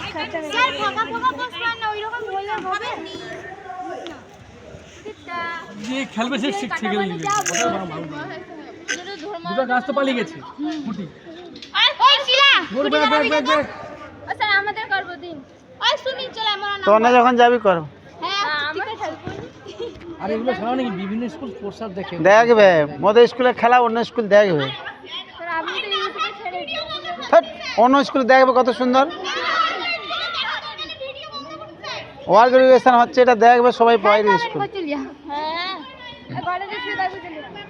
Sir ফাঁকা ফাঁকা post না ওইরকম বললে হবে যে খেলবে সে শিখছে গেলে দুটো গাছ তো পালিয়ে গেছে ফুটি ওই শিলা গোর ব্যাগ ব্যাগ ব্যাগ ব্যাগ ও স্যার আমাদের করব দিন ওই সুমিত চলে আমরা না তোরা যখন যাবি কর হ্যাঁ ঠিক আছে আর এগুলো খেলা নাকি বিভিন্ন স্কুল স্পোর্টস আর দেখে দেখবে মোদের স্কুলে খেলা অন্য স্কুল দেখবে স্যার আপনি তো ইউটিউবে ছেড়ে দিন হ্যাট, অন্য স্কুলে দেখবে কত সুন্দর অর্গানাইজেশন হচ্ছে, এটা দেখবে সবাই বাইরের স্কুল। হ্যাঁ ঘরে যে শুয়ে থাকবে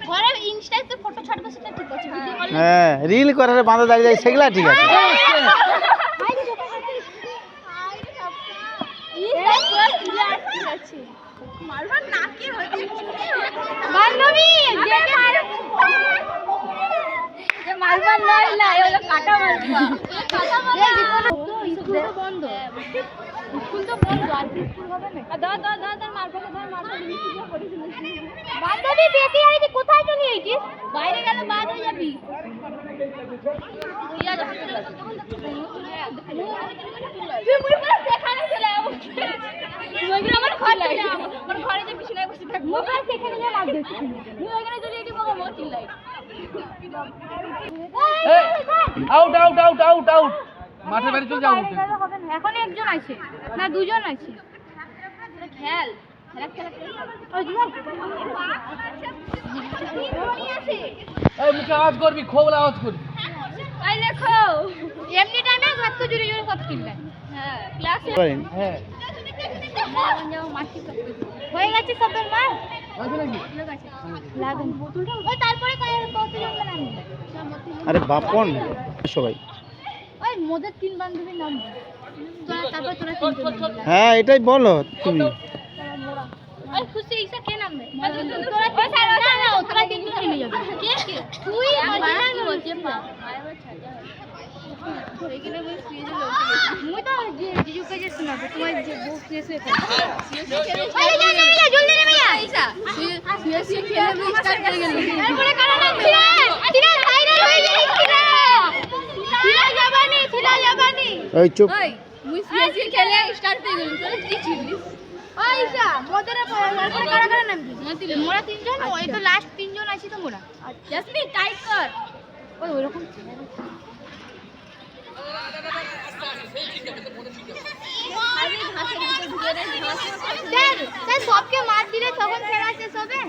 ঘরে ইনস্টায় তো ফটো ছাড়বে সেটা ঠিক আছে ভিডিও কল হ্যাঁ রিল করে বাঁধা দাঁড়িয়ে যায় সেগুলা ঠিক আছে। মারবার নাকি হচ্ছে বান্ধবী দেখে মারো যে মারবার নয় না এগুলো কাটা মারবা স্কুল তো বন্ধ স্কুল তো বন্ধ আর স্কুল হবে না দাও দাও দাও দাও মারবা জিনিস করেছিল বান্ধবী বেটি আইছি কোথায় চলে আইছিস বাইরে গেলে বাদ হয়ে যাবি ইয়া যখন তুই পুরো সেখানে চলে আয় ওইগুলো আমার ঘর লাগে আমার ঘরে যে বিছানায় বসে থাক মোবাইল সেখানে যা লাগ দিচ্ছি তুই ওইখানে চলে এটি বাবা মো চিল্লাই out out out out out মাঠে বাড়ি চলে যাও হবে না এখন একজন আছে না দুজন আছে খেল খেলা খেলা ওই জুয়াল এই মুখে আওয়াজ করবি খোবলা আওয়াজ করবি এই দেখো এমনি টাইমে কত জোরে জোরে সব চিল্লাই হ্যাঁ ক্লাসে হ্যাঁ হয়ে গেছে সবের মার আছে নাকি লাগুন ওই তারপরে কতজন নাম আরে বাপন সবাই ওই মোদের তিন বান্ধবীর নাম তোরা তারপর তোরা তিনজন হ্যাঁ এটাই বলো তুমি। ওই খুশি ইসা কে নাম তোরা ওই স্যার না তোরা তিনজন নেমে যাবে কে কে তুই মজা কি বলছিস এইখানে বই শুয়ে দিল মুই তো জিজুকে যে শোনাবো তোমার যে বউ শুয়ে শুয়ে খেলে জলদি নেমে যা ইসা শুয়ে শুয়ে খেলে স্টার্ট করে গেল তারপরে কারা নাম তিরা ভাইরাল হয়ে গেছিস তিরা যাবানি ওই চুপ ওই মুই শুয়ে শুয়ে খেলে স্টার্ট হয়ে গেল তোরা কি ছিলিস ওই ইসা মোদের তারপরে কারা নাম কি মোরা তিনজন ওই তো লাস্ট তিনজন আছি তো মোরা জাসমিন টাইট কর ওই ওরকম সবকে মার দিলে তখন খেলা শেষ হবে